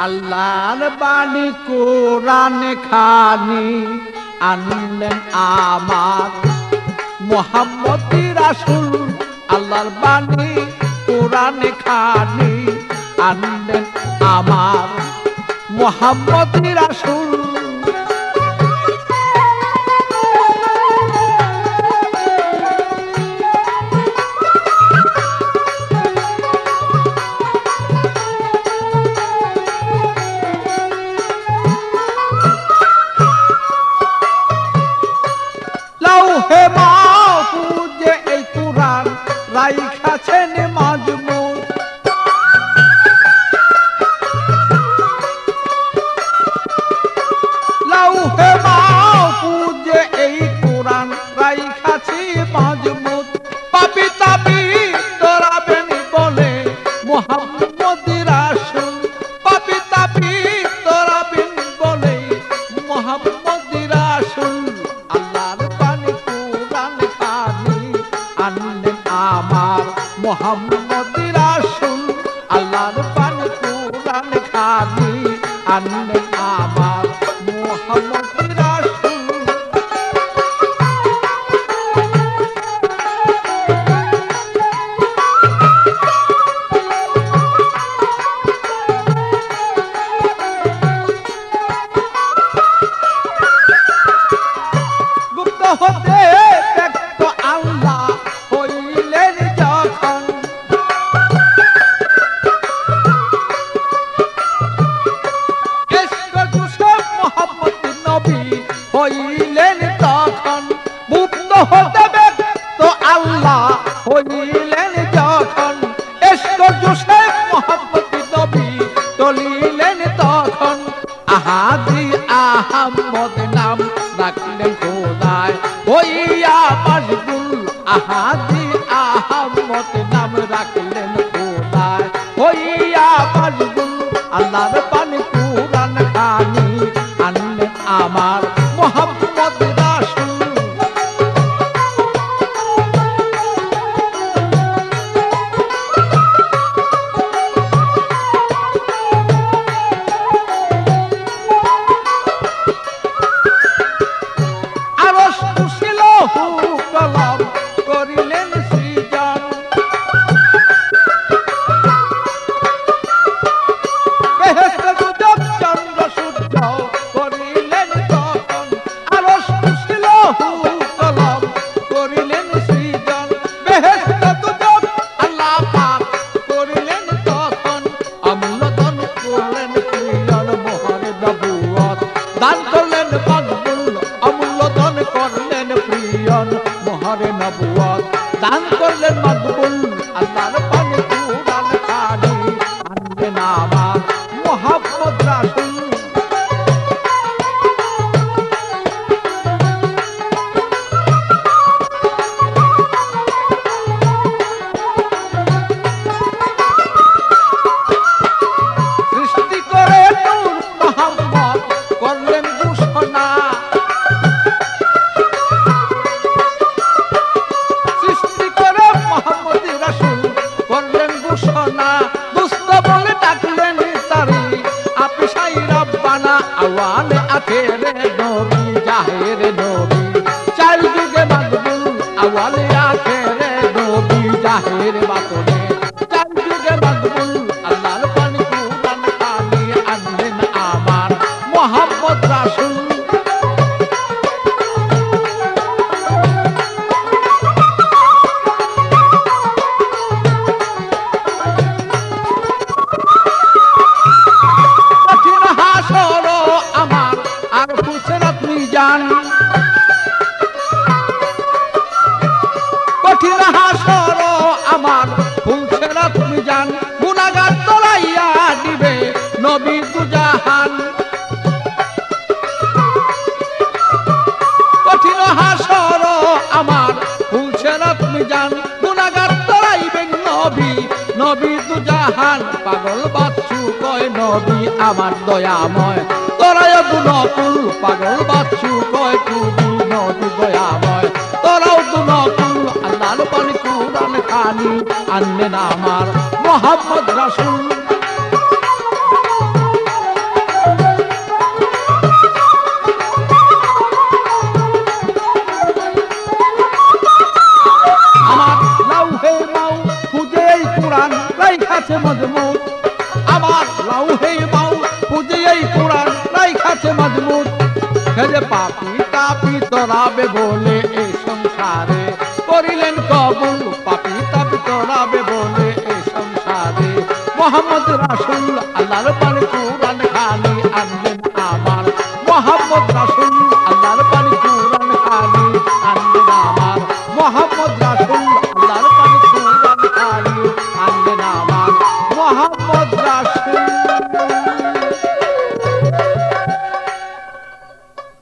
আল্লাহর বাণী কোরআন খানি আনলেন আমার মুহাম্মদ রাসূল। আল্লাহর বাণী কোরআন খানি আনলেন আমার মুহাম্মদ রাসূল। লাউহে মাহফুজে এই কুরআন রাইখাছেন মাজমুন। লাউহে মাহফুজে এই কুরআন রাইখাছি মাজমুন। পাপী তাপী ডরাবেন বলে মুহাম্মদ রাসূল। পাপী তাপী ডরাবেন বলে মুহাম্মদ রাসূল। আল্লাহর বাণী কোরআন খানি আনলেন আমার মুহাম্মদ রাসূল। আল্লাহর বাণী কোরআন খানি আনলেন আমার মুহাম্মদ রাসূল। গুপ্ত হতে ব্যক্ত আল্লাহ হইলেন যখন। ইশক জুসুফ মুহাম্মদ নবী হইলেন তখন। গুপ্ত হতে ব্যক্ত আল্লাহ হইলেন যখন। ইশক জুসুফ মুহাম্মদ নবী চলিলেন তখন। আহাদি আহমদ নাম রাখলেন খোদায় হইয়া মশগুল। আহাদি আহমদ নাম রাখলেন খোদায় হইয়া মশগুল। আল্লাহর বাণী কোরআন খানি আনলেন আমার মুহাম্মদ রাসূল। আরশ কুরসি লৌহ কলম করিলেন সৃজন। বেহেশত দুজক চন্দ্র সূর্য করিলেন তখন। আরশ কুরসি লৌহ কলম করিলেন সৃজন। বেহেশত দুজক আল্লাহ পাক করিলেন তখন। অমূল্যধন করলেন প্রিয়ন মোহরে নবুয়ত দান করলেন মকবুল। অমূল্যধন করলেন প্রিয়ন মোহরে নবুয়ত দান করলেন মকবুল। আল্লাহর বাণী কোরআন খানি আনলেন আমার মুহাম্মদ রাসূল। সৃষ্টি করে নূর মুহাম্মদ করলেন ঘোষণা। সৃষ্টি করে মুহাম্মদ রাসূল করলেন ঘোষণা। দুষ্ট বলে ডাকলেন তারি আপিসাই রব্বানা। আওয়ালে আখেরে নবী জাহেরে নবী চার যুগে মকবুল। আওয়ালে আখেরে নবী জাহেরে বাতনে চার যুগে মকবুল। আল্লাহর বাণী কোরআন খানি আনলেন আমার মুহাম্মদ রাসূল। কঠিন হাসর আমার আর ফুসরাত মিজান। কঠিন হাসর আমার ফুসরাত মিজান। গুনাহগার তলাইয়া দিবে নবী দুজাহান। কঠিন হাসর আমার ফুসরাত মিজান। গুনাহগার তলাইবেন নবী নবী দুজাহান। পাগল বাচ্চু কয় নবী আমার দয়াময় তোরায় দুনকুল। পাগল বাচ্চু কয় তুমি নবী দয়াময় তোরাও দুনকুল। আল্লাহর বাণী কোরআন খানি আনলেন আমার মুহাম্মদ রাসূল। যে পাপি তাপি তরাবে বলে এই সংসারে করিলেন কবুল পাপি তাপি তরাবে বলে এই সংসারে মোহাম্মদ রাসূল আল্লাহর পানে